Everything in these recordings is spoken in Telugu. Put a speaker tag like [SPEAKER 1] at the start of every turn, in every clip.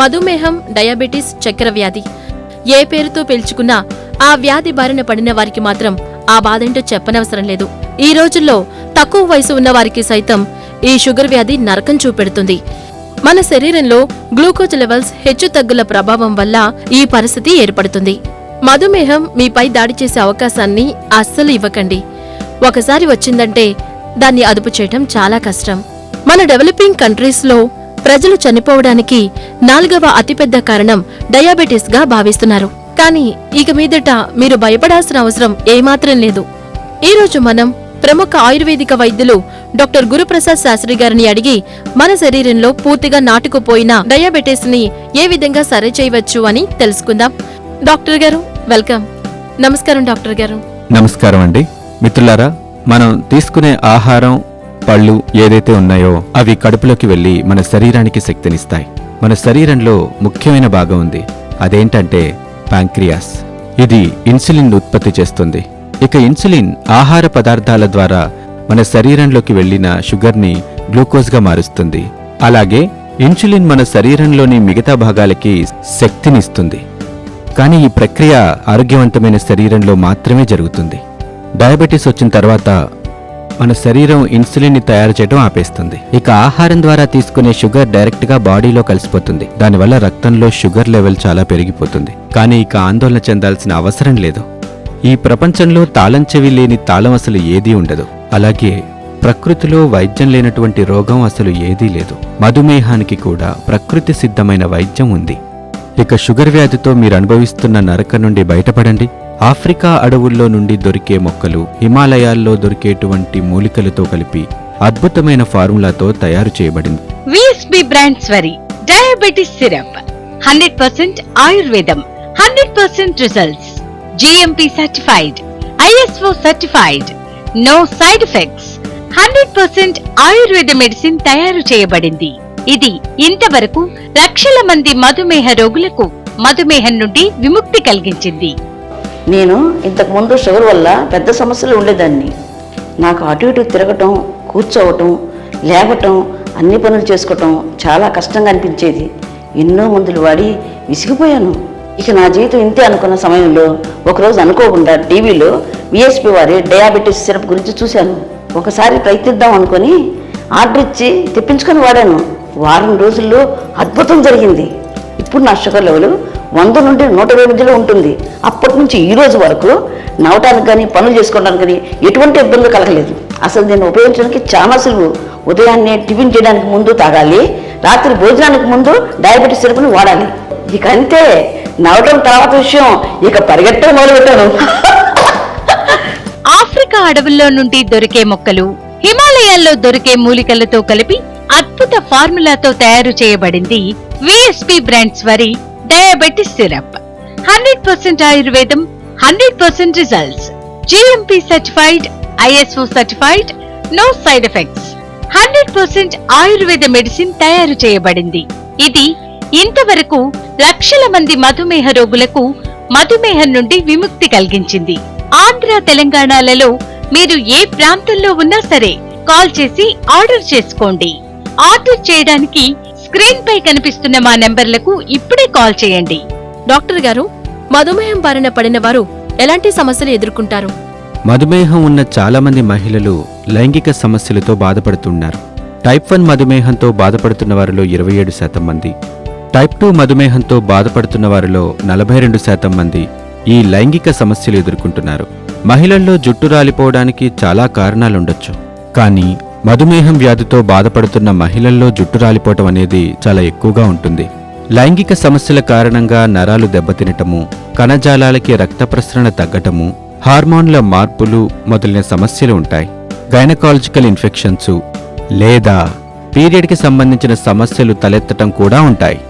[SPEAKER 1] మధుమేహం, డయాబెటీస్, చక్కెర వ్యాధి ఏ పేరుతో పిలుచుకున్నా ఆ వ్యాధి బారిన పడిన వారికి మాత్రం ఆ బాధేంటో చెప్పనవసరం లేదు. ఈ రోజుల్లో తక్కువ వయసు ఉన్న వారికి సైతం ఈ షుగర్ వ్యాధి నరకం చూపెడుతుంది. మన శరీరంలో గ్లూకోజ్ లెవెల్స్ హెచ్చుతగ్గుల ప్రభావం వల్ల ఈ పరిస్థితి ఏర్పడుతుంది. మధుమేహం మీపై దాడి చేసే అవకాశాన్ని అస్సలు ఇవ్వకండి. ఒకసారి వచ్చిందంటే దాన్ని అదుపు చేయటం చాలా కష్టం. మన డెవలపింగ్ కంట్రీస్లో ప్రజలు చనిపోవడానికి 4వ అతిపెద్ద కారణం డయాబెటీస్ గా భావిస్తున్నారు. కానీ ఇక మీదట మీరు భయపడాల్సిన అవసరం ఏమాత్రం లేదు. ఈరోజు మనం ప్రముఖ ఆయుర్వేదిక వైద్యులు డాక్టర్ గురుప్రసాద్ శాస్త్రి గారిని అడిగి మన శరీరంలో పూర్తిగా నాటుకుపోయిన డయాబెటీస్ ని ఏ విధంగా సరి చేయవచ్చు అని తెలుసుకుందాం. డాక్టర్ గారు వెల్కమ్. నమస్కారం డాక్టర్ గారు.
[SPEAKER 2] నమస్కారం అండి. మిత్రులారా, మనం తీసుకునే ఆహారం, పళ్ళు ఏదైతే ఉన్నాయో అవి కడుపులోకి వెళ్లి మన శరీరానికి శక్తినిస్తాయి. మన శరీరంలో ముఖ్యమైన భాగం ఉంది. అదేంటంటే ప్యాంక్రియాస్. ఇది ఇన్సులిన్ ఉత్పత్తి చేస్తుంది. ఇక ఇన్సులిన్ ఆహార పదార్థాల ద్వారా మన శరీరంలోకి వెళ్లిన షుగర్ని గ్లూకోజ్గా మారుస్తుంది. అలాగే ఇన్సులిన్ మన శరీరంలోని మిగతా భాగాలకి శక్తినిస్తుంది. కానీ ఈ ప్రక్రియ ఆరోగ్యవంతమైన శరీరంలో మాత్రమే జరుగుతుంది. డయాబెటీస్ వచ్చిన తర్వాత మన శరీరం ఇన్సులిన్ ని తయారు చేయడం ఆపేస్తుంది. ఇక ఆహారం ద్వారా తీసుకునే షుగర్ డైరెక్ట్ గా బాడీలో కలిసిపోతుంది. దానివల్ల రక్తంలో షుగర్ లెవెల్ చాలా పెరిగిపోతుంది. కానీ ఇక ఆందోళన చెందాల్సిన అవసరం లేదు. ఈ ప్రపంచంలో తాళం చెవి లేని తాళం అసలు ఏదీ ఉండదు. అలాగే ప్రకృతిలో వైద్యం లేనటువంటి రోగం అసలు ఏదీ లేదు. మధుమేహానికి కూడా ప్రకృతి సిద్ధమైన వైద్యం ఉంది. ఇక షుగర్ వ్యాధితో మీరు అనుభవిస్తున్న నరకం నుండి బయటపడండి. ఆఫ్రికా అడవుల్లో నుండి దొరికే మొక్కలు, హిమాలయాల్లో దొరికేటువంటి మూలికలతో కలిపి అద్భుతమైన ఫార్ములాతో తయారు చేయబడింది.
[SPEAKER 3] విఎస్బి బ్రాండ్ స్వరి డయాబెటిస్ సిరప్ 100% ఆయుర్వేదం, 100% results, GMP certified, ISO certified, no side effects, 100% Ayurveda medicine తయారు చేయబడింది. ఇది ఇంతవరకు లక్షల మంది మధుమేహ రోగులకు మధుమేహం నుండి విముక్తి కలిగించింది.
[SPEAKER 4] నేను ఇంతకు ముందు షుగర్ వల్ల పెద్ద సమస్యలు ఉండేదాన్ని. నాకు అటు ఇటు తిరగటం, కూర్చోవటం, లేవటం, అన్ని పనులు చేసుకోవటం చాలా కష్టంగా అనిపించేది. ఎన్నో మందులు వాడి విసిగిపోయాను. ఇక నా జీవితం ఇంతే అనుకున్న సమయంలో ఒకరోజు అనుకోకుండా టీవీలో విఎస్పి వారి డయాబెటీస్ సిరప్ గురించి చూశాను. ఒకసారి ప్రయత్నిద్దాం అనుకుని ఆర్డర్ ఇచ్చి తెప్పించుకొని వాడాను. వారం రోజుల్లో అద్భుతం జరిగింది. ఇప్పుడు నా షుగర్ లెవెల్ 100 నుండి 120 మధ్యలో ఉంటుంది. అప్పటి నుంచి ఈ రోజు వరకు నవ్వటానికి కానీ పనులు చేసుకోవడానికి కానీ ఎటువంటి ఇబ్బందులు కలగలేదు. అసలు నేను ఉపయోగించడానికి చాలా సులువు. ఉదయాన్నే టిఫిన్ చేయడానికి ముందు తాగాలి, రాత్రి భోజనానికి ముందు డయాబెటీస్ సిరప్ని వాడాలి. ఇక అంతే. నవ్వటం తర్వాత విషయం, ఇక పరిగెట్టడం మొదలుపెట్టాను.
[SPEAKER 3] ఆఫ్రికా అడవుల్లో నుండి దొరికే మొక్కలు, హిమాలయాల్లో దొరికే మూలికలతో కలిపి అద్భుత ఫార్ములాతో తయారు చేయబడింది విఎస్పి బ్రాండ్ స్వరి డయాబెటిస్ సిరప్. 100% ఆయుర్వేదం, 100% results, GMP certified, ISO certified, no side effects, 100% Ayurveda medicine తయారు చేయబడింది. ఇది ఇంతవరకు లక్షల మంది మధుమేహ రోగులకు మధుమేహం నుండి విముక్తి కలిగించింది. ఆంధ్ర, తెలంగాణలలో మీరు ఏ ప్రాంతంలో ఉన్నా సరే కాల్ చేసి ఆర్డర్ చేసుకోండి. ఆర్డర్ చేయడానికి స్క్రీన్ పై కనిపిస్తున్న మా నెంబర్లకు ఇప్పుడే కాల్ చేయండి.
[SPEAKER 1] డాక్టర్ గారు, మధుమేహం బారిన పడిన వారు ఎలాంటి సమస్యలు ఎదుర్కొంటారు?
[SPEAKER 2] మధుమేహం ఉన్న చాలా మంది మహిళలు లైంగిక సమస్యలతో బాధపడుతున్నారు. టైప్ 1 మధుమేహంతో బాధపడుతున్న వారిలో 27% మంది, టైప్ 2 మధుమేహంతో బాధపడుతున్న వారిలో 42% మంది ఈ లైంగిక సమస్యలు ఎదుర్కొంటున్నారు. మహిళల్లో జుట్టు రాలిపోవడానికి చాలా కారణాలుండొచ్చు. కానీ మధుమేహం వ్యాధితో బాధపడుతున్న మహిళల్లో జుట్టు రాలిపోవటం అనేది చాలా ఎక్కువగా ఉంటుంది. లైంగిక సమస్యల కారణంగా నరాలు దెబ్బతినటము, కణజాలాలకి రక్త ప్రసరణ తగ్గటము, హార్మోన్ల మార్పులు మొదలైన సమస్యలు ఉంటాయి. గైనకాలజికల్ ఇన్ఫెక్షన్స్ లేదా పీరియడ్కి సంబంధించిన సమస్యలు తలెత్తటం కూడా ఉంటాయి.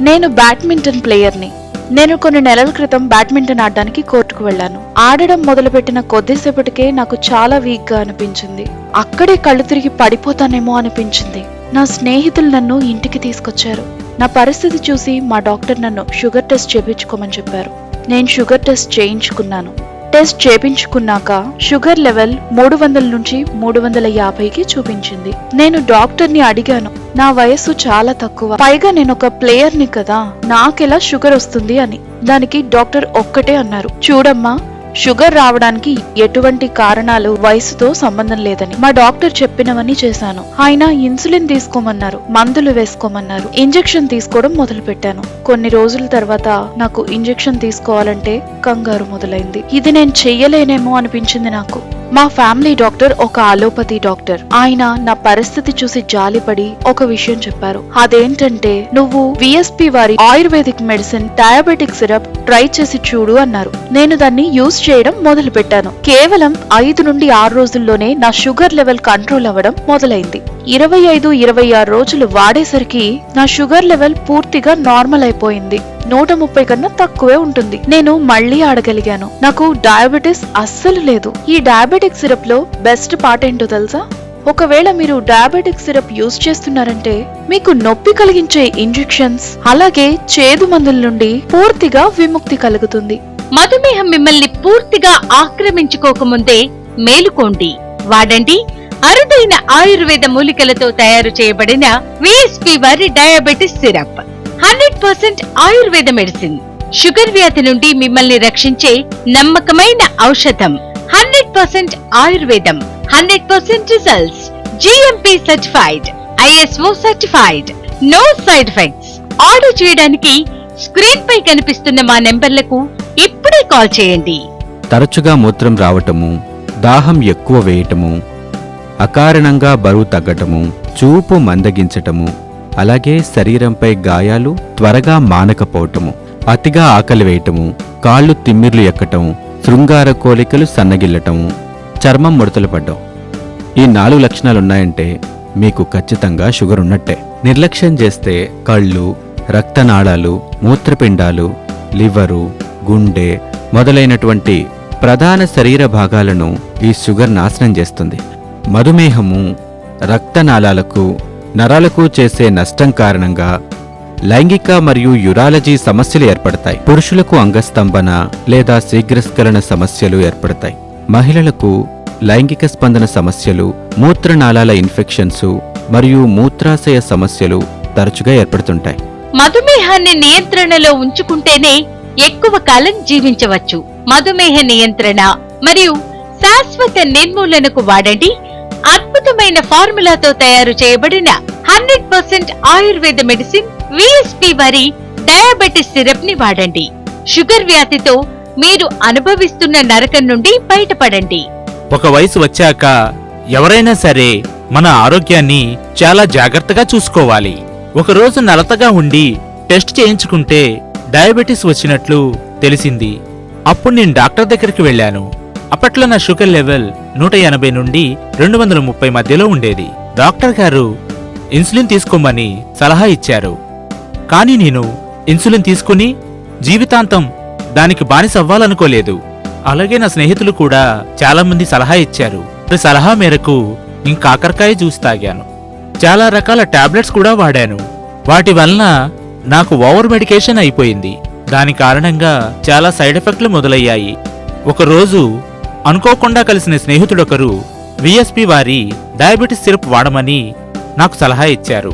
[SPEAKER 5] నేను బ్యాడ్మింటన్ ప్లేయర్ని. నేను కొన్ని నెలల క్రితం బ్యాడ్మింటన్ ఆడడానికి కోర్టుకు వెళ్లాను. ఆడడం మొదలుపెట్టిన కొద్దిసేపటికే నాకు చాలా వీక్ గా అనిపించింది. అక్కడే కళ్ళు తిరిగి పడిపోతానేమో అనిపించింది. నా స్నేహితులు నన్ను ఇంటికి తీసుకొచ్చారు. నా పరిస్థితి చూసి మా డాక్టర్ నన్ను షుగర్ టెస్ట్ చేయించుకోమని చెప్పారు. నేను షుగర్ టెస్ట్ చేయించుకున్నాను. టెస్ట్ చేపించుకున్నాక షుగర్ లెవెల్ 300 నుంచి 350కి చూపించింది. నేను డాక్టర్ని అడిగాను, నా వయస్సు చాలా తక్కువ, పైగా నేను ఒక ప్లేయర్ని కదా, నాకెలా షుగర్ వస్తుంది అని. దానికి డాక్టర్ ఒక్కటే అన్నారు, చూడమ్మా, షుగర్ రావడానికి ఎటువంటి కారణాలు వయసుతో సంబంధం లేదని. మా డాక్టర్ చెప్పినవన్నీ చేశాను. ఆయన ఇన్సులిన్ తీసుకోమన్నారు, మందులు వేసుకోమన్నారు, ఇంజెక్షన్ తీసుకోవడం మొదలు పెట్టాను. కొన్ని రోజుల తర్వాత నాకు ఇంజెక్షన్ తీసుకోవాలంటే కంగారు మొదలైంది. ఇది నేను చెయ్యలేనేమో అనిపించింది నాకు. మా ఫ్యామిలీ డాక్టర్ ఒక అలోపతి డాక్టర్. ఆయన నా పరిస్థితి చూసి జాలిపడి ఒక విషయం చెప్పారు. అదేంటంటే, నువ్వు విఎస్పి వారి ayurvedic medicine diabetic syrup try చేసి చూడు అన్నారు. నేను దాన్ని యూజ్ చేయడం మొదలు పెట్టాను. కేవలం 5 నుండి 6 రోజుల్లోనే నా షుగర్ లెవెల్ కంట్రోల్ అవ్వడం మొదలైంది. 25-26 రోజులు వాడేసరికి నా షుగర్ లెవెల్ పూర్తిగా నార్మల్ అయిపోయింది. 130 కన్నా తక్కువే ఉంటుంది. నేను మళ్ళీ ఆడగలిగాను. నాకు డయాబెటిస్ అస్సలు లేదు. ఈ డయాబెటిక్ సిరప్ లో బెస్ట్ పార్ట్ ఏంటో తెలుసా? ఒకవేళ మీరు డయాబెటిక్ సిరప్ యూజ్ చేస్తున్నారంటే మీకు నొప్పి కలిగించే ఇంజెక్షన్స్ అలాగే చేదు మందుల నుండి పూర్తిగా విముక్తి కలుగుతుంది.
[SPEAKER 3] మధుమేహం మిమ్మల్ని పూర్తిగా ఆక్రమించుకోకముందే మేలుకోండి. వాడండి అరుదైన ఆయుర్వేద మూలికలతో తయారు చేయబడిన విఎస్పి వారి diabetes syrup. 100% Ayurveda medicine. Sugar వ్యాధి నుండి మిమ్మల్ని రక్షించే నమ్మకమైన ఔషధం. 100% ఆయుర్వేదం, 100% results. GMP certified, ISO certified, no side effects. Order చేయడానికి స్క్రీన్ పై కనిపిస్తున్న మా నెంబర్లకు ఇప్పుడే కాల్ చేయండి.
[SPEAKER 2] తరచుగా మూత్రం రావటము, దాహం ఎక్కువ వేయటము, అకారణంగా బరువు తగ్గటము, చూపు మందగించటము, అలాగే శరీరంపై గాయాలు త్వరగా మానకపోవటము, అతిగా ఆకలి వేయటము, కాళ్ళు తిమ్మిర్లు ఎక్కటం, శృంగార కోలికలు సన్నగిల్లటము, చర్మం ముడతలు పడ్డం. ఈ 4 లక్షణాలున్నాయంటే మీకు ఖచ్చితంగా షుగర్ ఉన్నట్టే. నిర్లక్ష్యం చేస్తే కళ్ళు, రక్తనాళాలు, మూత్రపిండాలు, లివరు, గుండె మొదలైనటువంటి ప్రధాన శరీర భాగాలను ఈ షుగర్ నాశనం చేస్తుంది. మధుమేహము రక్తనాళాలకు, నరాలకు చేసే నష్టం కారణంగా లైంగిక మరియు యురాలజీ సమస్యలు ఏర్పడతాయి. పురుషులకు అంగస్తంభన లేదా శీఘ్రస్ఖలన సమస్యలు ఏర్పడతాయి. మహిళలకు లైంగిక స్పందన సమస్యలు, మూత్రనాళాల ఇన్ఫెక్షన్స్ మరియు మూత్రాశయ సమస్యలు తరచుగా ఏర్పడుతుంటాయి.
[SPEAKER 3] మధుమేహాన్ని నియంత్రణలో ఉంచుకుంటేనే ఎక్కువ కాలం జీవించవచ్చు. మధుమేహ నియంత్రణ మరియు శాశ్వత నిర్మూలనకు వాడండి అద్భుతమైన ఫార్ములాతో తయారు చేయబడిన 100% ఆయుర్వేద మెడిసిన్ విఎస్పి వారి డయాబెటిస్ సిరప్ ని వాడండి. షుగర్ వ్యాధితో మీరు అనుభవిస్తున్న నరకం నుండి బయటపడండి.
[SPEAKER 6] ఒక వయసు వచ్చాక ఎవరైనా సరే మన ఆరోగ్యాన్ని చాలా జాగ్రత్తగా చూసుకోవాలి. ఒకరోజు నలతగా ఉండి టెస్ట్ చేయించుకుంటే డయాబెటిస్ వచ్చినట్లు తెలిసింది. అప్పుడు నేను డాక్టర్ దగ్గరికి వెళ్ళాను. అప్పట్లో నా షుగర్ లెవెల్ 180 నుండి 230 మధ్యలో ఉండేది. డాక్టర్ గారు ఇన్సులిన్ తీసుకోమని సలహా ఇచ్చారు. కానీ నేను ఇన్సులిన్ తీసుకుని జీవితాంతం దానికి బానిసవ్వాలనుకోలేదు. అలాగే నా స్నేహితులు కూడా చాలా మంది సలహా ఇచ్చారు. సలహా మేరకు నేను కాకరకాయ జ్యూస్ తాగాను. చాలా రకాల టాబ్లెట్స్ కూడా వాడాను. వాటి వలన నాకు ఓవర్ మెడికేషన్ అయిపోయింది. దాని కారణంగా చాలా సైడ్ ఎఫెక్ట్లు మొదలయ్యాయి. ఒకరోజు అనుకోకుండా కలిసిన స్నేహితుడొకరు విఎస్పి వారి డయాబెటిస్ సిరప్ వాడమని నాకు సలహా ఇచ్చారు.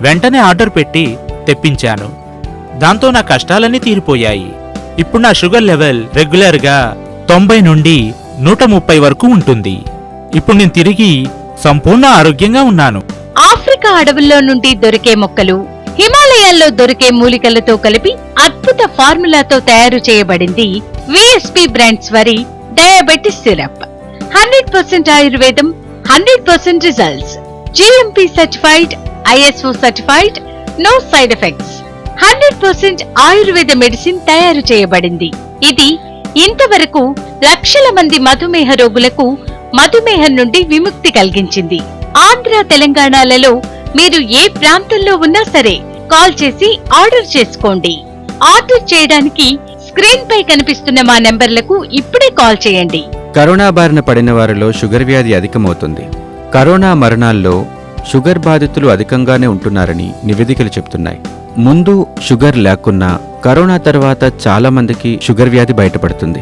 [SPEAKER 6] వెంటనే ఆర్డర్ పెట్టి తెప్పించాను. దాంతో నా కష్టాలన్నీ తీరిపోయాయి. ఇప్పుడు నా షుగర్ లెవెల్ రెగ్యులర్గా 90 నుండి 130 వరకు ఉంటుంది. ఇప్పుడు నేను తిరిగి సంపూర్ణ ఆరోగ్యంగా ఉన్నాను.
[SPEAKER 3] ఆఫ్రికా అడవుల్లో నుండి దొరికే మొక్కలు, హిమాలయాల్లో దొరికే మూలికలతో కలిపి అద్భుత ఫార్ములాతో తయారు చేయబడింది విఎస్పి బ్రాండ్స్ వారి డయాబెటిస్ సిరప్. 100% ఆయుర్వేదం, 100% results. GMP certified, ISO certified, no side effects. 100% Ayurveda medicine తయారు చేయబడింది. ఇది ఇంతవరకు లక్షల మంది మధుమేహ రోగులకు మధుమేహం నుండి విముక్తి కలిగించింది. ఆంధ్ర, తెలంగాణలలో మీరు ఏ ప్రాంతంలో ఉన్నా సరే కాల్ చేసి ఆర్డర్ చేసుకోండి. ఆర్డర్ చేయడానికి స్క్రీన్ పై కనిపిస్తున్న మా నెంబర్లకు ఇప్పుడే కాల్ చేయండి.
[SPEAKER 2] కరోనా బారిన పడిన వారిలో షుగర్ వ్యాధి అధికమవుతుంది. కరోనా మరణాల్లో షుగర్ బాధితులు అధికంగానే ఉంటున్నారని నివేదికలు చెప్తున్నాయి. ముందు షుగర్ లేకున్నా కరోనా తర్వాత చాలా మందికి షుగర్ వ్యాధి బయటపడుతుంది.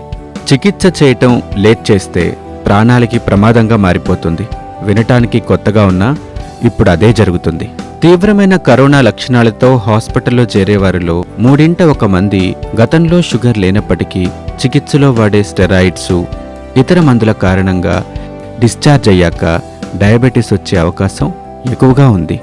[SPEAKER 2] చికిత్స చేయటం లేట్ చేస్తే ప్రాణాలకి ప్రమాదంగా మారిపోతుంది. వినటానికి కొత్తగా ఉన్నా ఇప్పుడు అదే జరుగుతుంది. తీవ్రమైన కరోనా లక్షణాలతో హాస్పిటల్లో చేరేవారిలో 3 మంది గతంలో షుగర్ లేనప్పటికీ చికిత్సలో వాడే స్టెరాయిడ్స్, ఇతర మందుల కారణంగా డిశ్చార్జ్ అయ్యాక డయాబెటీస్ వచ్చే అవకాశం ఎక్కువగా ఉంది.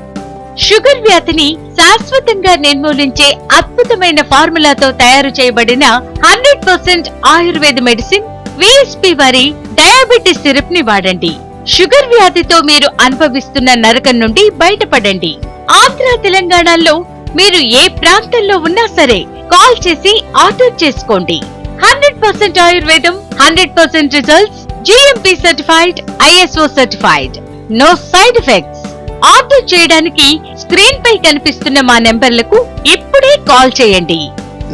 [SPEAKER 3] షుగర్ వ్యాధిని శాశ్వతంగా నిర్మూలించే అద్భుతమైన ఫార్ములాతో తయారు చేయబడిన 100% ఆయుర్వేద మెడిసిన్ విఎస్పి వారి డయాబెటిస్ సిరప్ ని వాడండి. షుగర్ వ్యాధితో మీరు అనుభవిస్తున్న నరకం నుండి బయటపడండి. ఆంధ్ర, తెలంగాణలో మీరు ఏ ప్రాంతంలో ఉన్నా సరే కాల్ చేసి ఆర్డర్ చేసుకోండి. 100% ఆయుర్వేదం, 100% results, GMP certified, ISO certified, no side effects. Order చేయడానికి స్క్రీన్ పై కనిపిస్తున్న మా నెంబర్లకు ఇప్పుడే కాల్ చేయండి.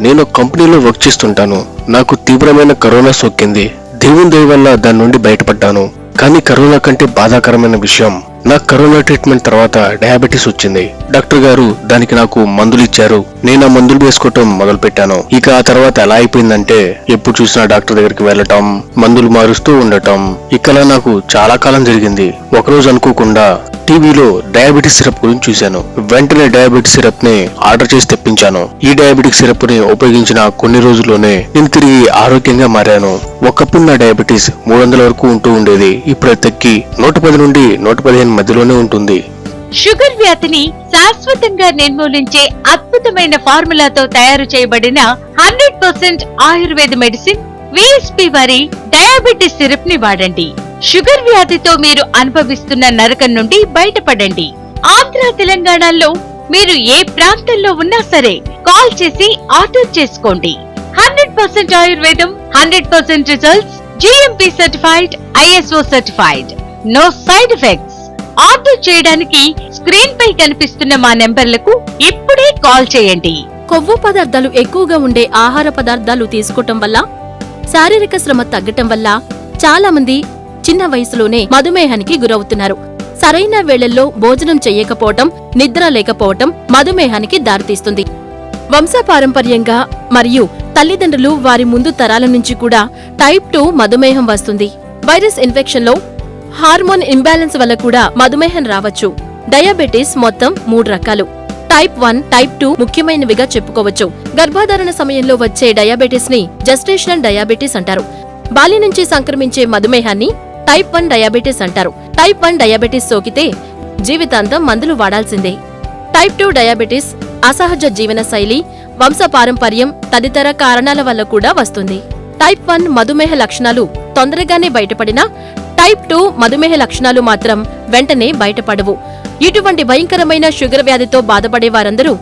[SPEAKER 7] నేను కంపెనీలో వర్క్ చేస్తుంటాను. నాకు తీవ్రమైన కరోనా సోకింది. దేవుని దయ వల్ల దాని నుండి బయటపడ్డాను. కానీ కరోనా కంటే బాధాకరమైన విషయం, నాకు కరోనా ట్రీట్మెంట్ తర్వాత డయాబెటీస్ వచ్చింది. డాక్టర్ గారు దానికి నాకు మందులు ఇచ్చారు. నేను ఆ మందులు వేసుకోవటం మొదలు పెట్టాను. ఇక ఆ తర్వాత ఎలా అయిపోయిందంటే ఎప్పుడు చూసినా డాక్టర్ దగ్గరికి వెళ్ళటం, మందులు మారుస్తూ ఉండటం, ఇకలా నాకు చాలా కాలం జరిగింది. ఒకరోజు అనుకోకుండా టీవీలో డయాబెటిస్ సిరప్ గురించి చూశాను. వెంటనే డయాబెటిస్ సిరప్ ని ఆర్డర్ చేసి తెప్పించాను. ఈ డయాబెటిక్ సిరప్ ని ఉపయోగించిన కొన్ని రోజుల్లోనే నేను తిరిగి ఆరోగ్యంగా మారాను. ఒకప్పుడు నా డయాబెటిస్ 300 వరకు ఉంటూ ఉండేది. ఇప్పుడు తగ్గి 110 నుండి 115 మధ్యలోనే ఉంటుంది.
[SPEAKER 3] షుగర్ వ్యాధిని శాశ్వతంగా నిర్మూలించే అద్భుతమైన ఫార్ములాతో తయారు చేయబడిన 100% ఆయుర్వేద మెడిసిన్ విఎస్పి వారి డయాబెటిస్ సిరప్ ని వాడండి. షుగర్ వ్యాధితో మీరు అనుభవిస్తున్న నరకం నుండి బయటపడండి. ఆంధ్ర, తెలంగాణలో మీరు ఏ ప్రాంతంలో ఉన్నా సరే కాల్ చేసి ఆర్డర్ చేసుకోండి. 100% ఆయుర్వేదం, 100% results, GMP certified, ISO certified, no side effects. Order చేయడానికి స్క్రీన్ పై కనిపిస్తున్న మా నెంబర్లకు ఇప్పుడే కాల్ చేయండి.
[SPEAKER 1] కొవ్వు పదార్థాలు ఎక్కువగా ఉండే ఆహార పదార్థాలు తీసుకోవటం వల్ల, శారీరక శ్రమ తగ్గటం వల్ల చాలా మంది చిన్న వయసులోనే మధుమేహానికి గురవుతున్నారు. సరైన వేళల్లో భోజనం చెయ్యకపోవటం, నిద్ర లేకపోవటం మధుమేహానికి దారితీస్తుంది. వంశపారంపర్యంగా మరియు తల్లిదండ్రులు వారి ముందు తరాల నుంచి కూడా టైప్ 2 మధుమేహం వస్తుంది. వైరస్ ఇన్ఫెక్షన్లో, హార్మోన్ ఇంబ్యాలెన్స్ వల్ల కూడా మధుమేహం రావచ్చు. డయాబెటీస్ మొత్తం 3 రకాలు. టైప్ 1, టైప్ 2 ముఖ్యమైనవిగా చెప్పుకోవచ్చు. గర్భధారణ సమయంలో వచ్చే డయాబెటీస్ ని జెస్టేషనల్ డయాబెటీస్ అంటారు. బాల్యం నుంచి సంక్రమించే మధుమేహాన్ని టైప్ 1 డయాబెటీస్ అంటారు. టైప్ 1 డయాబెటీస్ సోకితే జీవితాంతం మందులు వాడాల్సిందే. టైప్ 2 డయాబెటీస్ అసహజ జీవన శైలి, వంశపారంపర్యం తదితర కారణాల వల్ల కూడా వస్తుంది. టైప్ 1 మధుమేహ లక్షణాలు తొందరగానే బయటపడినా టైప్ 2 మధుమేహ లక్షణాలు మాత్రం వెంటనే బయటపడవు. ఇటువంటి భయంకరమైన షుగర్ వ్యాధితో బాధపడే వారందరూ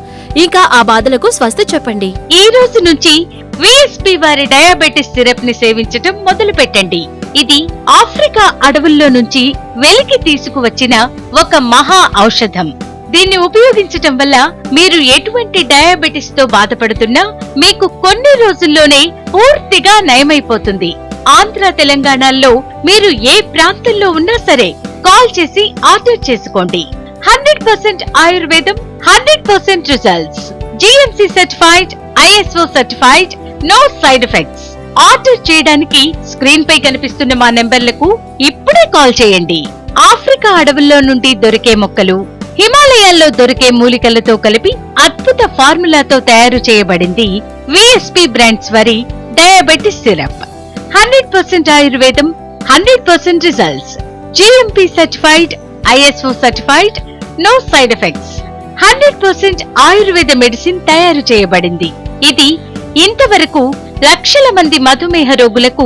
[SPEAKER 1] ఇంకా ఆ బాధలకు స్వస్తి చెప్పండి.
[SPEAKER 3] ఈ రోజు నుంచి విఎస్పి వారి డయాబెటిస్ సిరప్ ని సేవించటం మొదలు పెట్టండి. ఇది ఆఫ్రికా అడవుల్లో నుంచి వెలికి తీసుకువచ్చిన ఒక మహా ఔషధం. దీన్ని ఉపయోగించటం వల్ల మీరు ఎటువంటి డయాబెటిస్ తో బాధపడుతున్నా మీకు కొన్ని రోజుల్లోనే పూర్తిగా నయమైపోతుంది. ఆంధ్ర, తెలంగాణలో మీరు ఏ ప్రాంతంలో ఉన్నా సరే కాల్ చేసి ఆర్డర్ చేసుకోండి. 100% ఆయుర్వేదం, 100% results, GMC certified, ISO certified, no side effects. Order చేయడానికి స్క్రీన్ పై కనిపిస్తున్న మా నెంబర్లకు ఇప్పుడే కాల్ చేయండి. ఆఫ్రికా అడవుల్లో నుండి దొరికే మొక్కలు, హిమాలయాల్లో దొరికే మూలికలతో కలిపి అద్భుత ఫార్ములాతో తయారు చేయబడింది విఎస్పి బ్రాండ్స్ వారి డయాబెటిస్ సిరప్. 100% ఆయుర్వేదం, 100% results, GMP certified, ISO certified, no side effects. 100% Ayurveda medicine తయారు చేయబడింది. ఇది ఇంతవరకు లక్షల మంది మధుమేహ రోగులకు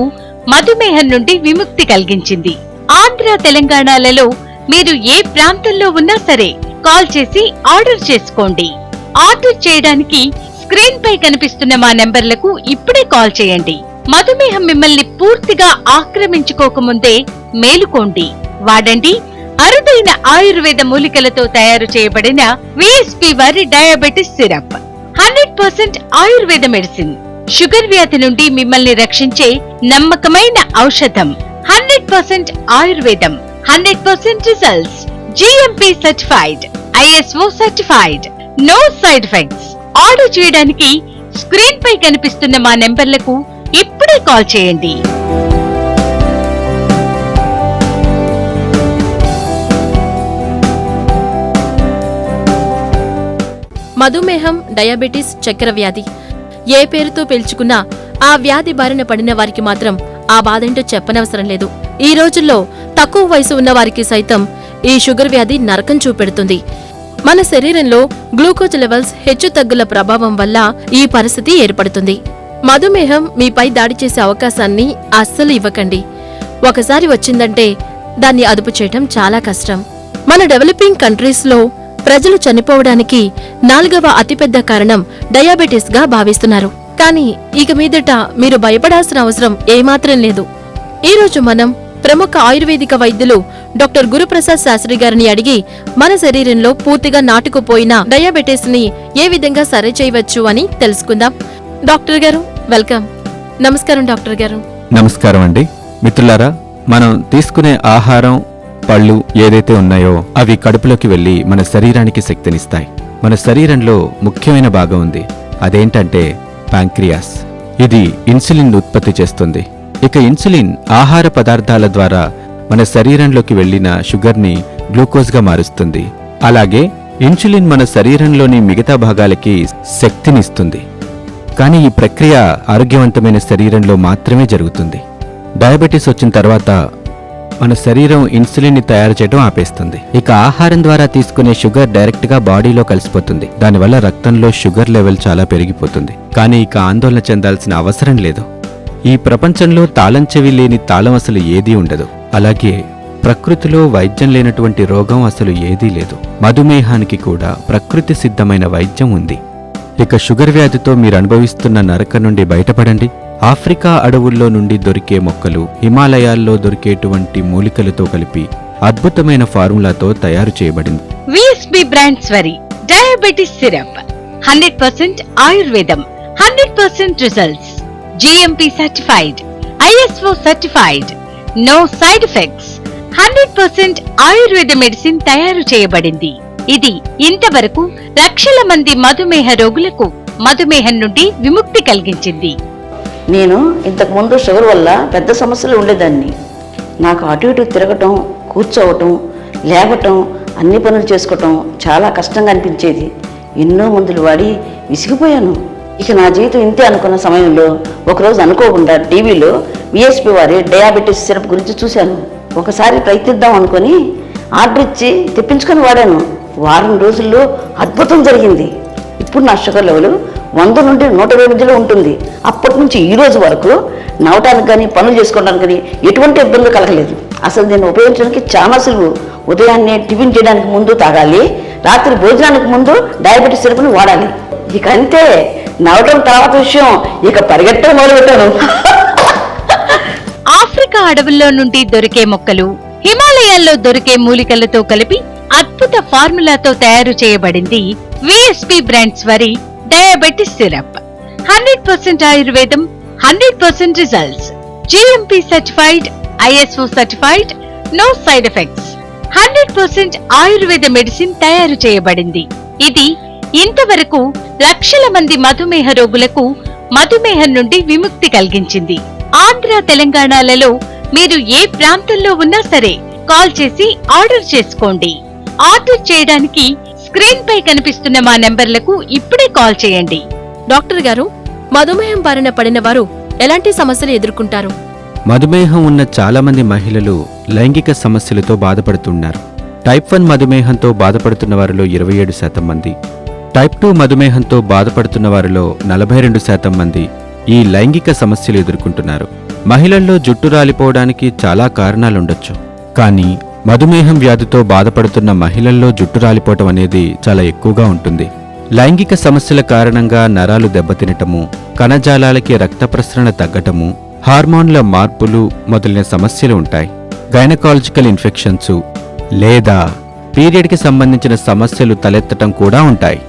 [SPEAKER 3] మధుమేహం నుండి విముక్తి కలిగించింది. ఆంధ్ర, తెలంగాణలలో మీరు ఏ ప్రాంతంలో ఉన్నా సరే కాల్ చేసి ఆర్డర్ చేసుకోండి. ఆర్డర్ చేయడానికి స్క్రీన్ పై కనిపిస్తున్న మా నెంబర్లకు ఇప్పుడే కాల్ చేయండి. మధుమేహం మిమ్మల్ని పూర్తిగా ఆక్రమించుకోకముందే మేలుకోండి. వాడండి అరుదైన ఆయుర్వేద మూలికలతో తయారు చేయబడిన విఎస్పి వారి diabetes syrup. 100% Ayurveda medicine. Sugar వ్యాధి నుండి మిమ్మల్ని రక్షించే నమ్మకమైన ఔషధం. 100% ఆయుర్వేదం, 100% results, GMP certified, ISO certified, no side effects. Order చేయడానికి స్క్రీన్ పై కనిపిస్తున్న మా నెంబర్లకు ఇప్పుడే కాల్ చేయండి.
[SPEAKER 1] మధుమేహం, డయాబెటిస్, చక్కెర వ్యాధి ఏ పేరుతో పిలుచుకున్నా ఆ వ్యాధి బారిన పడిన వారికి మాత్రం ఆ బాధేంటో చెప్పనవసరం లేదు. ఈ రోజుల్లో తక్కువ వయసు ఉన్న వారికి సైతం ఈ షుగర్ వ్యాధి నరకం చూపెడుతుంది. మన శరీరంలో గ్లూకోజ్ లెవెల్స్ హెచ్చుతగ్గుల ప్రభావం వల్ల ఈ పరిస్థితి ఏర్పడుతుంది. మధుమేహం మీపై దాడి చేసే అవకాశాన్ని అస్సలు ఇవ్వకండి. ఒకసారి వచ్చిందంటే దాన్ని అదుపు చేయటం చాలా కష్టం. మన డెవలపింగ్ కంట్రీస్లో ప్రజలు చనిపోవడానికి 4వ అతిపెద్ద కారణం డయాబెటిస్ గా భావిస్తున్నారు. కానీ ఇక మీదట మీరు భయపడాల్సిన అవసరం ఏమాత్రం లేదు. ఈ రోజు మనం ప్రముఖ ఆయుర్వేదిక వైద్యులు డాక్టర్ గురుప్రసాద్ శాస్త్రి గారిని అడిగి మన శరీరంలో పూర్తిగా నాటుకుపోయిన డయాబెటిస్ ని ఏ విధంగా సరి చేయవచ్చు అని తెలుసుకుందాం. డాక్టర్ గారు, వెల్కమ్. నమస్కారం డాక్టర్ గారు.
[SPEAKER 2] నమస్కారం అండి. మిత్రులారా, మనం తీసుకునే ఆహారం, పళ్ళు ఏదైతే ఉన్నాయో అవి కడుపులోకి వెళ్లి మన శరీరానికి శక్తినిస్తాయి. మన శరీరంలో ముఖ్యమైన భాగం ఉంది. అదేంటంటే ప్యాంక్రియాస్. ఇది ఇన్సులిన్ ఉత్పత్తి చేస్తుంది. ఇక ఇన్సులిన్ ఆహార పదార్థాల ద్వారా మన శరీరంలోకి వెళ్లిన షుగర్ని గ్లూకోజ్గా మారుస్తుంది. అలాగే ఇన్సులిన్ మన శరీరంలోని మిగతా భాగాలకి శక్తినిస్తుంది. కానీ ఈ ప్రక్రియ ఆరోగ్యవంతమైన శరీరంలో మాత్రమే జరుగుతుంది. డయాబెటీస్ వచ్చిన తర్వాత మన శరీరం ఇన్సులిన్ ని తయారు చేయడం ఆపేస్తుంది. ఇక ఆహారం ద్వారా తీసుకునే షుగర్ డైరెక్ట్ గా బాడీలో కలిసిపోతుంది. దానివల్ల రక్తంలో షుగర్ లెవెల్ చాలా పెరిగిపోతుంది. కానీ ఇక ఆందోళన చెందాల్సిన అవసరం లేదు. ఈ ప్రపంచంలో తాళం చెవి లేని తాళం అసలు ఏదీ ఉండదు. అలాగే ప్రకృతిలో వైద్యం లేనటువంటి రోగం అసలు ఏదీ లేదు. మధుమేహానికి కూడా ప్రకృతి సిద్ధమైన వైద్యం ఉంది. ఇక షుగర్ వ్యాధితో మీరు అనుభవిస్తున్న నరకం నుండి బయటపడండి. ఆఫ్రికా అడవుల్లో నుండి దొరికే మొక్కలు, హిమాలయాల్లో దొరికేటువంటి మూలికలతో కలిపి అద్భుతమైన ఫార్ములాతో తయారు చేయబడింది.
[SPEAKER 3] విఎస్పి బ్రాండ్స్ వారి డయాబెటిస్ సిరప్ 100% ఆయుర్వేదం, 100% results, GMP certified, ISO certified, no side effects, 100% Ayurveda medicine తయారు చేయబడింది. ఇది ఇంతవరకు లక్షల మంది మధుమేహ రోగులకు మధుమేహం నుండి విముక్తి కలిగించింది.
[SPEAKER 4] నేను ఇంతకు ముందు షుగర్ వల్ల పెద్ద సమస్యలు ఉండేదాన్ని. నాకు అటు ఇటు తిరగటం, కూర్చోవటం, లేవటం, అన్ని పనులు చేసుకోవటం చాలా కష్టంగా అనిపించేది. ఎన్నో మందులు వాడి విసిగిపోయాను. ఇక నా జీవితం ఇంతే అనుకున్న సమయంలో ఒకరోజు అనుకోకుండా టీవీలో విఎస్పి వారి డయాబెటీస్ సిరప్ గురించి చూశాను. ఒకసారి ప్రయత్నిద్దాం అనుకుని ఆర్డర్ ఇచ్చి తెప్పించుకొని వాడాను. వారం రోజుల్లో అద్భుతం జరిగింది. ఇప్పుడు నా షుగర్ లెవెల్ 100 నుండి 120 మధ్యలో ఉంటుంది. అప్పటి నుంచి ఈ రోజు వరకు నవ్వటానికి కానీ పనులు చేసుకోవడానికి కానీ ఎటువంటి ఇబ్బందులు కలగలేదు. అసలు దీన్ని ఉపయోగించడానికి చాలా సులువు. ఉదయాన్నే టిఫిన్ చేయడానికి ముందు తాగాలి, రాత్రి భోజనానికి ముందు డయాబెటీస్ సిరప్ని వాడాలి. ఇక అంతే, నవ్వటం తర్వాత విషయం. ఇక పరిగెట్టడం మొదలుపెట్టాను.
[SPEAKER 3] ఆఫ్రికా అడవుల్లో నుండి దొరికే మొక్కలు, హిమాలయాల్లో దొరికే మూలికలతో కలిపి అద్భుత ఫార్ములాతో తయారు చేయబడింది విఎస్పి బ్రాండ్స్ వారి డయాబెటిస్ సిరప్. 100% ఆయుర్వేదం, 100% results, GMP certified, ISO certified, no side effects, 100% Ayurveda medicine తయారు చేయబడింది. ఇది ఇంతవరకు లక్షల మంది మధుమేహ రోగులకు మధుమేహం నుండి విముక్తి కలిగించింది. ఆంధ్ర, తెలంగాణలలో మీరు ఏ ప్రాంతంలో ఉన్నా సరే కాల్ చేసి ఆర్డర్ చేసుకోండి. ఆర్డర్ చేయడానికి స్క్రీన్ పై కనిపిస్తున్న మా నెంబర్లకు ఇప్పుడే కాల్ చేయండి.
[SPEAKER 1] డాక్టర్ గారు, మధుమేహం బారిన పడిన వారు ఎలాంటి సమస్యలు ఎదుర్కొంటారు?
[SPEAKER 2] మధుమేహం ఉన్న చాలా మంది మహిళలు లైంగిక సమస్యలతో బాధపడుతున్నారు. టైప్ 1 మధుమేహంతో బాధపడుతున్న వారిలో 27% మంది, టైప్ 2 మధుమేహంతో బాధపడుతున్న వారిలో 42% మంది ఈ లైంగిక సమస్యలు ఎదుర్కొంటున్నారు. మహిళల్లో జుట్టు రాలిపోవడానికి చాలా కారణాలుండొచ్చు. కానీ మధుమేహం వ్యాధితో బాధపడుతున్న మహిళల్లో జుట్టు రాలిపోవటం అనేది చాలా ఎక్కువగా ఉంటుంది. లైంగిక సమస్యల కారణంగా నరాలు దెబ్బతినటము, కణజాలాలకి రక్త ప్రసరణ తగ్గటము, హార్మోన్ల మార్పులు మొదలైన సమస్యలు ఉంటాయి. గైనకాలజికల్ ఇన్ఫెక్షన్స్ లేదా పీరియడ్కి సంబంధించిన సమస్యలు తలెత్తటం కూడా ఉంటాయి.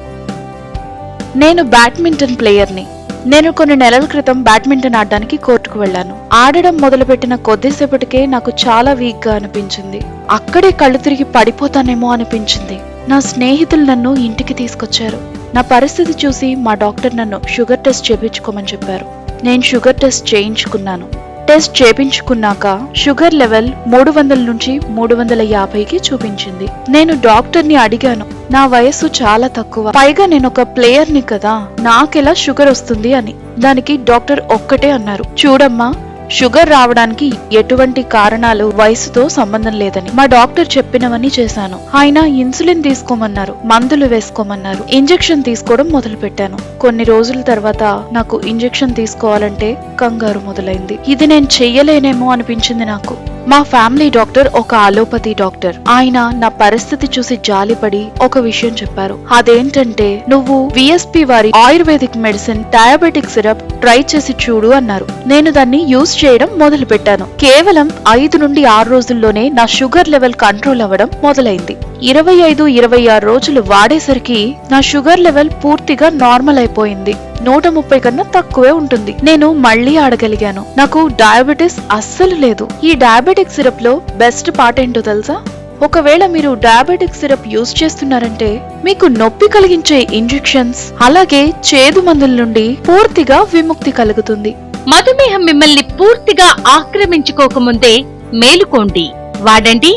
[SPEAKER 5] నేను బ్యాడ్మింటన్ ప్లేయర్ని. నేను కొన్ని నెలల క్రితం బ్యాడ్మింటన్ ఆడడానికి కోర్టుకు వెళ్లాను. ఆడడం మొదలుపెట్టిన కొద్దిసేపటికే నాకు చాలా వీక్ గా అనిపించింది. అక్కడే కళ్ళు తిరిగి పడిపోతానేమో అనిపించింది. నా స్నేహితులు నన్ను ఇంటికి తీసుకొచ్చారు. నా పరిస్థితి చూసి మా డాక్టర్ నన్ను షుగర్ టెస్ట్ చేయించుకోమని చెప్పారు. నేను షుగర్ టెస్ట్ చేయించుకున్నాను. టెస్ట్ చేపించుకున్నాక షుగర్ లెవెల్ 300 నుంచి 350కి చూపించింది. నేను డాక్టర్ని అడిగాను, నా వయస్సు చాలా తక్కువ, పైగా నేనొక ప్లేయర్ని కదా, నాకెలా షుగర్ వస్తుంది అని. దానికి డాక్టర్ ఒక్కటే అన్నారు, చూడమ్మా, షుగర్ రావడానికి ఎటువంటి కారణాలు వయసుతో సంబంధం లేదని. మా డాక్టర్ చెప్పినవన్నీ చేశాను. ఆయన ఇన్సులిన్ తీసుకోమన్నారు, మందులు వేసుకోమన్నారు, ఇంజెక్షన్ తీసుకోవడం మొదలు పెట్టాను. కొన్ని రోజుల తర్వాత నాకు ఇంజెక్షన్ తీసుకోవాలంటే కంగారు మొదలైంది. ఇది నేను చెయ్యలేనేమో అనిపించింది నాకు. మా ఫ్యామిలీ డాక్టర్ ఒక అలోపతి డాక్టర్. ఆయన నా పరిస్థితి చూసి జాలిపడి ఒక విషయం చెప్పారు. అదేంటంటే, నువ్వు విఎస్పి వారి ayurvedic medicine diabetic syrup try చేసి చూడు అన్నారు. నేను దాన్ని యూజ్ చేయడం మొదలు పెట్టాను. కేవలం 5 నుండి 6 రోజుల్లోనే నా షుగర్ లెవెల్ కంట్రోల్ అవ్వడం మొదలైంది. 25-26 రోజులు వాడేసరికి నా షుగర్ లెవెల్ పూర్తిగా నార్మల్ అయిపోయింది. 130 కన్నా తక్కువే ఉంటుంది. నేను మళ్ళీ ఆడగలిగాను. నాకు డయాబెటిస్ అస్సలు లేదు. ఈ డయాబెటిక్ సిరప్ లో బెస్ట్ పార్ట్ ఏంటో తెలుసా? ఒకవేళ మీరు డయాబెటిక్ సిరప్ యూజ్ చేస్తున్నారంటే మీకు నొప్పి కలిగించే ఇంజెక్షన్స్ అలాగే చేదు మందుల నుండి పూర్తిగా విముక్తి కలుగుతుంది.
[SPEAKER 3] మధుమేహం మిమ్మల్ని పూర్తిగా ఆక్రమించుకోకముందే మేలుకోండి. వాడండి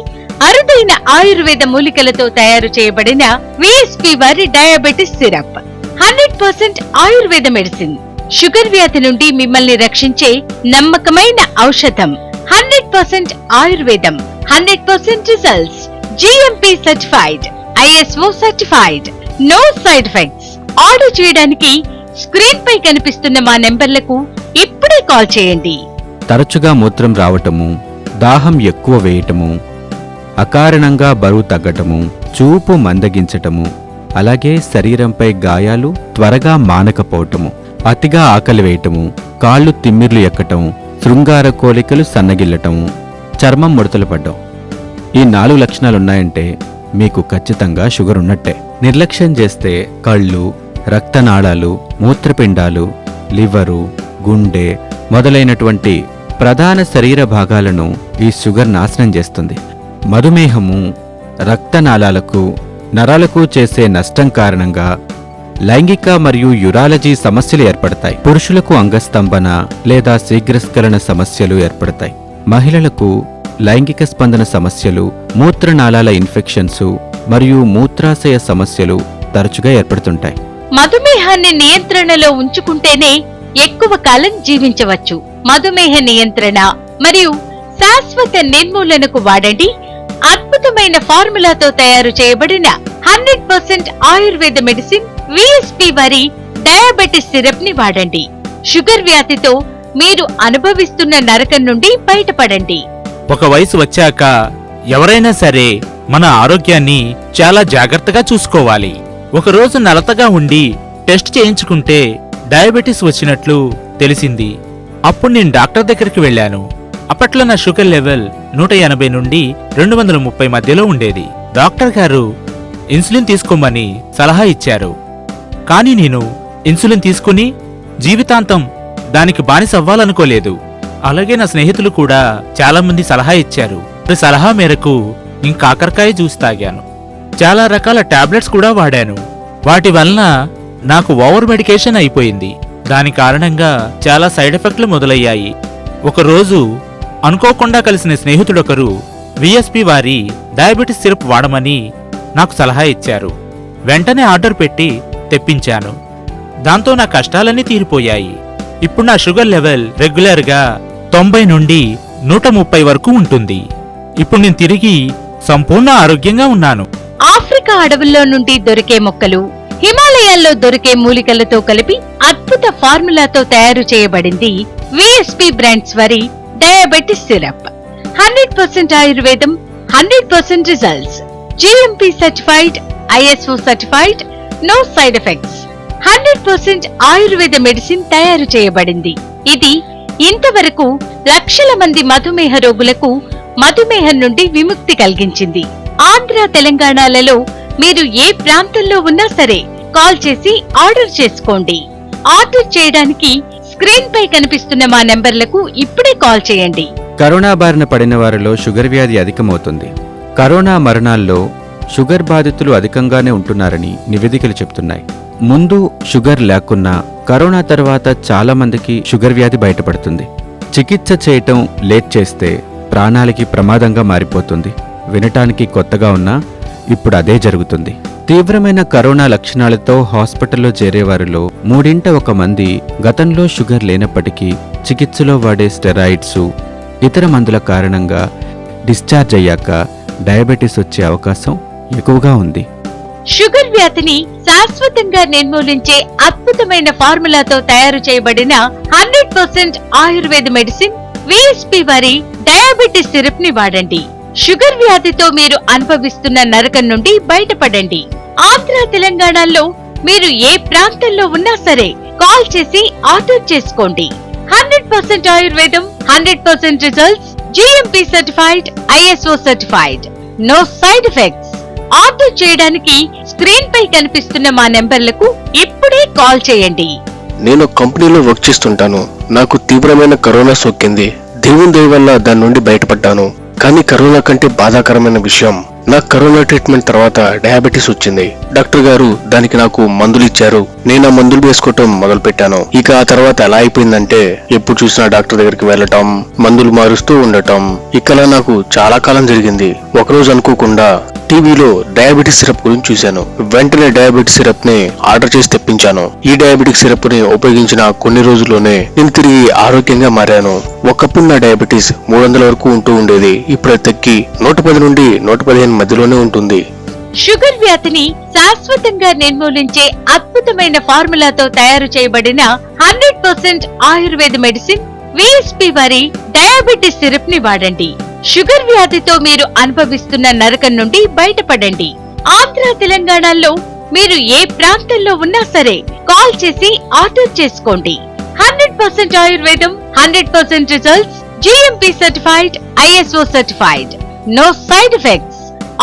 [SPEAKER 3] అరుదైన ఆయుర్వేద మూలికలతో తయారు చేయబడిన విఎస్పి వారి diabetes syrup. 100% Ayurveda medicine. Sugar వ్యాధి నుండి మిమ్మల్ని రక్షించే నమ్మకమైన ఔషధం. 100% ఆయుర్వేదం, 100% results. GMP certified, ISO certified, no side effects. Order చేయడానికి స్క్రీన్ పై కనిపిస్తున్న మా నెంబర్లకు ఇప్పుడే కాల్ చేయండి.
[SPEAKER 2] తరచుగా మూత్రం రావటము, దాహం ఎక్కువ వేయటము, అకారణంగా బరువు తగ్గటము, చూపు మందగించటము, అలాగే శరీరంపై గాయాలు త్వరగా మానకపోవటము, అతిగా ఆకలి వేయటము, కాళ్ళు తిమ్మిర్లు ఎక్కటం, శృంగార కోలికలు సన్నగిల్లటము, చర్మం ముడతలు పడ్డం. ఈ 4 లక్షణాలున్నాయంటే మీకు ఖచ్చితంగా షుగర్ ఉన్నట్టే. నిర్లక్ష్యం చేస్తే కళ్ళు, రక్తనాళాలు, మూత్రపిండాలు, లివరు, గుండె మొదలైనటువంటి ప్రధాన శరీర భాగాలను ఈ షుగర్ నాశనం చేస్తుంది. మధుమేహము రక్తనాళాలకు, నరాలకు చేసే నష్టం కారణంగా లైంగిక మరియు యురాలజీ సమస్యలు ఏర్పడతాయి. పురుషులకు అంగస్తంభన లేదా శీఘ్రస్ఖలన సమస్యలు ఏర్పడతాయి. మహిళలకు లైంగిక స్పందన సమస్యలు, మూత్రనాళాల ఇన్ఫెక్షన్స్ మరియు మూత్రాశయ సమస్యలు తరచుగా ఏర్పడుతుంటాయి.
[SPEAKER 3] మధుమేహాన్ని నియంత్రణలో ఉంచుకుంటేనే ఎక్కువ కాలం జీవించవచ్చు. మధుమేహ నియంత్రణ మరియు శాశ్వత నిర్మూలనకు వాడండి అద్భుతమైన ఫార్ములాతో తయారు చేయబడిన 100% ఆయుర్వేద మెడిసిన్ విఎస్పి వారి డయాబెటిస్ సిరప్ ని వాడండి. షుగర్ వ్యాధితో మీరు అనుభవిస్తున్న నరకం నుండి బయటపడండి.
[SPEAKER 6] ఒక వయసు వచ్చాక ఎవరైనా సరే మన ఆరోగ్యాన్ని చాలా జాగ్రత్తగా చూసుకోవాలి. ఒకరోజు నలతగా ఉండి టెస్ట్ చేయించుకుంటే డయాబెటిస్ వచ్చినట్లు తెలిసింది. అప్పుడు నేను డాక్టర్ దగ్గరికి వెళ్ళాను. అప్పట్లో నా షుగర్ లెవెల్ 180 నుండి 230 మధ్యలో ఉండేది. డాక్టర్ గారు ఇన్సులిన్ తీసుకోమని సలహా ఇచ్చారు. కానీ నేను ఇన్సులిన్ తీసుకుని జీవితాంతం దానికి బానిసవ్వాలనుకోలేదు. అలాగే నా స్నేహితులు కూడా చాలా మంది సలహా ఇచ్చారు. సలహా మేరకు నేను కాకరకాయ జ్యూస్ తాగాను. చాలా రకాల టాబ్లెట్స్ కూడా వాడాను. వాటి వలన నాకు ఓవర్ మెడికేషన్ అయిపోయింది. దాని కారణంగా చాలా సైడ్ ఎఫెక్ట్లు మొదలయ్యాయి. ఒకరోజు అనుకోకుండా కలిసిన స్నేహితుడొకరు విఎస్పి వారి డయాబెటిస్ సిరప్ వాడమని నాకు సలహా ఇచ్చారు. వెంటనే ఆర్డర్ పెట్టి తెప్పించాను. దాంతో నా కష్టాలన్నీ తీరిపోయాయి. ఇప్పుడు నా షుగర్ లెవెల్ రెగ్యులర్గా 90 నుండి 130 వరకు ఉంటుంది. ఇప్పుడు నేను తిరిగి సంపూర్ణ ఆరోగ్యంగా ఉన్నాను.
[SPEAKER 3] ఆఫ్రికా అడవుల్లో నుండి దొరికే మొక్కలు, హిమాలయాల్లో దొరికే మూలికలతో కలిపి అద్భుత ఫార్ములాతో తయారు చేయబడింది విఎస్పి బ్రాండ్స్ వారి డయాబెటిస్ సిరప్. 100% ఆయుర్వేదం, 100% results. GMP certified, ISO certified, no side effects. 100% Ayurveda medicine తయారు చేయబడింది. ఇది ఇంతవరకు లక్షల మంది మధుమేహ రోగులకు మధుమేహం నుండి విముక్తి కలిగించింది. ఆంధ్ర, తెలంగాణలలో మీరు ఏ ప్రాంతంలో ఉన్నా సరే కాల్ చేసి ఆర్డర్ చేసుకోండి. ఆర్డర్ చేయడానికి స్క్రీన్ పై కనిపిస్తున్న మా నెంబర్లకు ఇప్పుడే కాల్ చేయండి.
[SPEAKER 2] కరోనా బారిన పడిన వారిలో షుగర్ వ్యాధి అధికమవుతుంది. కరోనా మరణాల్లో షుగర్ బాధితులు అధికంగానే ఉంటున్నారని నివేదికలు చెబుతున్నాయి. ముందు షుగర్ లేకున్నా కరోనా తర్వాత చాలా మందికి షుగర్ వ్యాధి బయటపడుతుంది. చికిత్స చేయటం లేట్ చేస్తే ప్రాణాలకి ప్రమాదంగా మారిపోతుంది. వినటానికి కొత్తగా ఉన్నా ఇప్పుడు అదే జరుగుతుంది. తీవ్రమైన కరోనా లక్షణాలతో హాస్పిటల్లో చేరేవారిలో 3 మంది గతంలో షుగర్ లేనప్పటికీ చికిత్సలో వాడే స్టెరాయిడ్స్, ఇతర మందుల కారణంగా డిశ్చార్జ్ అయ్యాక డయాబెటీస్ వచ్చే అవకాశం ఎక్కువగా ఉంది.
[SPEAKER 3] షుగర్ వ్యాధిని శాశ్వతంగా నిర్మూలించే అద్భుతమైన ఫార్ములాతో తయారు చేయబడిన 100% ఆయుర్వేద మెడిసిన్ విఎస్పి వారి డయాబెటిస్ సిరప్ ని వాడండి. షుగర్ వ్యాధితో మీరు అనుభవిస్తున్న నరకం నుండి బయటపడండి. ఆంధ్ర తెలంగాణలో మీరు ఏ ప్రాంతంలో ఉన్నా సరే కాల్ చేసి ఆర్డర్ చేసుకోండి. 100% ఆయుర్వేదం, 100% results, GMP certified, ISO certified, no side effects. Order చేయడానికి స్క్రీన్ పై కనిపిస్తున్న మా నెంబర్లకు ఇప్పుడే కాల్ చేయండి.
[SPEAKER 7] నేను కంపెనీలో వర్క్ చేస్తుంటాను. నాకు తీవ్రమైన కరోనా సోకింది. దేవుని దయ వల్ల దాని నుండి బయటపడ్డాను. కానీ కరోనా కంటే బాధాకరమైన విషయం, నాకు కరోనా ట్రీట్మెంట్ తర్వాత డయాబెటీస్ వచ్చింది. డాక్టర్ గారు దానికి నాకు మందులు ఇచ్చారు. నేను ఆ మందులు వేసుకోవటం మొదలు పెట్టాను. ఇక ఆ తర్వాత ఎలా అయిపోయిందంటే ఎప్పుడు చూసినా డాక్టర్ దగ్గరికి వెళ్ళటం, మందులు మారుస్తూ ఉండటం. ఇక్కడ నాకు చాలా కాలం జరిగింది. ఒకరోజు అనుకోకుండా టీవీలో డయాబెటిస్ సిరప్ గురించి చూశాను. వెంటనే డయాబెటిస్ సిరప్ ని ఆర్డర్ చేసి తెప్పించాను. ఈ డయాబెటిక్ సిరప్ ని ఉపయోగించిన కొన్ని రోజుల్లోనే నేను తిరిగి ఆరోగ్యంగా మారాను. ఒకప్పుడు నా డయాబెటిస్ 300 వరకు ఉంటూ ఉండేది. ఇప్పుడు తగ్గి 110 నుండి 115 మధ్యలోనే ఉంటుంది.
[SPEAKER 3] షుగర్ వ్యాధిని శాశ్వతంగా నిర్మూలించే అద్భుతమైన ఫార్ములాతో తయారు చేయబడిన 100% ఆయుర్వేద మెడిసిన్ విఎస్పి వారి డయాబెటిస్ సిరప్ ని వాడండి. షుగర్ వ్యాధితో మీరు అనుభవిస్తున్న నరకం నుండి బయటపడండి. ఆంధ్ర తెలంగాణలో మీరు ఏ ప్రాంతంలో ఉన్నా సరే కాల్ చేసి ఆర్డర్ చేసుకోండి. 100% ఆయుర్వేదం, 100% results, GMP certified, ISO certified, no side effects.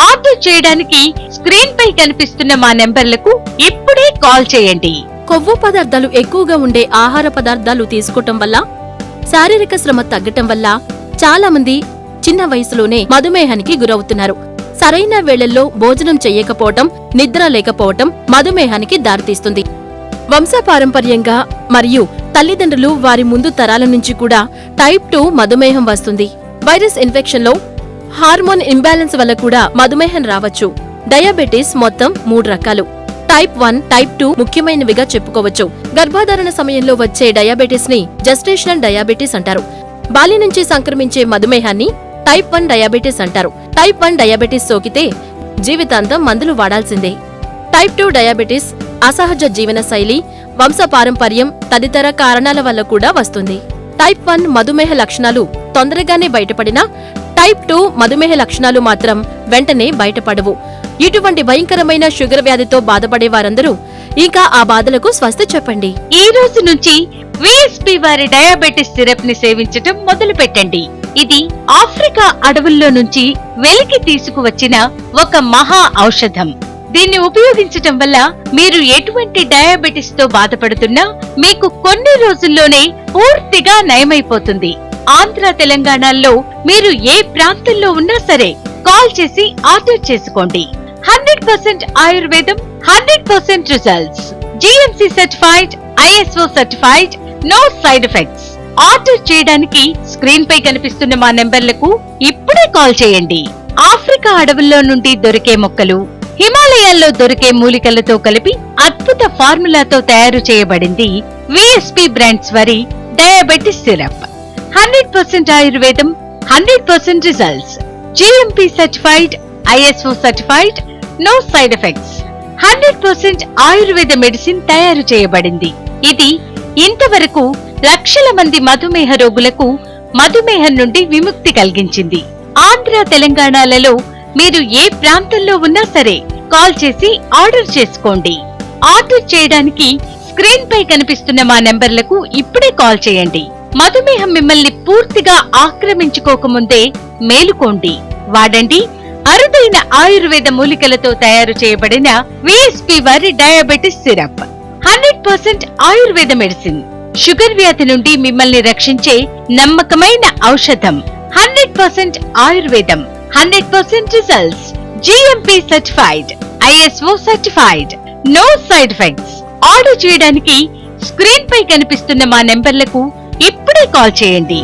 [SPEAKER 3] Order చేయడానికి స్క్రీన్ పై కనిపిస్తున్న మా నెంబర్లకు ఇప్పుడే కాల్ చేయండి.
[SPEAKER 1] కొవ్వు పదార్థాలు ఎక్కువగా ఉండే ఆహార పదార్థాలు తీసుకోవటం వల్ల, శారీరక శ్రమ తగ్గటం వల్ల చాలా మంది చిన్న వయసులోనే మధుమేహానికి గురవుతున్నారు. సరైన వేళల్లో భోజనం చెయ్యకపోవటం, నిద్ర లేకపోవటం మధుమేహానికి దారితీస్తుంది. వంశపారంపర్యంగా మరియు తల్లిదండ్రులు వారి ముందు తరాల నుంచి కూడా టైప్ 2 మధుమేహం వస్తుంది. వైరస్ ఇన్ఫెక్షన్ లో, హార్మోన్ ఇంబ్యాలెన్స్ వల్ల కూడా మధుమేహం రావచ్చు. డయాబెటీస్ మొత్తం 3 రకాలు. టైప్ 1, టైప్ 2 ముఖ్యమైనవిగా చెప్పుకోవచ్చు. గర్భధారణ సమయంలో వచ్చే డయాబెటీస్ ని జెస్టేషనల్ డయాబెటీస్ అంటారు. బాల్యం నుంచి సంక్రమించే మధుమేహాన్ని టైప్ 1 డయాబెటీస్ అంటారు. టైప్ 1 డయాబెటీస్ సోకితే జీవితాంతం మందులు వాడాల్సిందే. టైప్ 2 డయాబెటీస్ అసహజ జీవన శైలి, వంశపారంపర్యం తదితర కారణాల వల్ల కూడా వస్తుంది. టైప్ 1 మధుమేహ లక్షణాలు తొందరగానే బయటపడినా టైప్ 2 మధుమేహ లక్షణాలు మాత్రం వెంటనే బయటపడవు. ఇటువంటి భయంకరమైన షుగర్ వ్యాధితో బాధపడే వారందరూ ఇంకా ఆ బాధలకు స్వస్తి చెప్పండి.
[SPEAKER 3] ఈ రోజు నుంచి విఎస్పి వారి డయాబెటిస్ సిరప్ ని సేవించటం మొదలు పెట్టండి. ఇది ఆఫ్రికా అడవుల్లో నుంచి వెలికి తీసుకువచ్చిన ఒక మహా ఔషధం. దీన్ని ఉపయోగించటం వల్ల మీరు ఎటువంటి డయాబెటిస్ తో బాధపడుతున్నా మీకు కొన్ని రోజుల్లోనే పూర్తిగా నయమైపోతుంది. ఆంధ్ర తెలంగాణలో మీరు ఏ ప్రాంతంలో ఉన్నా సరే కాల్ చేసి ఆర్డర్ చేసుకోండి. 100% ఆయుర్వేదం, 100% results, GMC certified, ISO certified, no side effects. Order చేయడానికి స్క్రీన్ పై కనిపిస్తున్న మా నెంబర్లకు ఇప్పుడే కాల్ చేయండి. ఆఫ్రికా అడవుల్లో నుండి దొరికే మొక్కలు, హిమాలయాల్లో దొరికే మూలికలతో కలిపి అద్భుత ఫార్ములాతో తయారు చేయబడింది విఎస్పి బ్రాండ్స్ వారి డయాబెటిస్ సిరప్. 100% ఆయుర్వేదం, 100% results, GMP certified, ISO certified, no side effects. 100% Ayurveda medicine తయారు చేయబడింది. ఇది ఇంతవరకు లక్షల మంది మధుమేహ రోగులకు మధుమేహం నుండి విముక్తి కలిగించింది. ఆంధ్ర తెలంగాణలలో మీరు ఏ ప్రాంతంలో ఉన్నా సరే కాల్ చేసి ఆర్డర్ చేసుకోండి. ఆర్డర్ చేయడానికి స్క్రీన్ పై కనిపిస్తున్న మా నెంబర్లకు ఇప్పుడే కాల్ చేయండి. మధుమేహం మిమ్మల్ని పూర్తిగా ఆక్రమించుకోకముందే మేలుకోండి. వాడండి అరుదైన ఆయుర్వేద మూలికలతో తయారు చేయబడిన విఎస్పి వారి diabetes syrup. 100% Ayurveda medicine. Sugar వ్యాధి నుండి మిమ్మల్ని రక్షించే నమ్మకమైన ఔషధం. 100% ఆయుర్వేదం, 100% results, GMP certified, ISO certified, no side effects. Order చేయడానికి స్క్రీన్ పై కనిపిస్తున్న మా నెంబర్లకు ఇప్పుడే కాల్ చేయండి.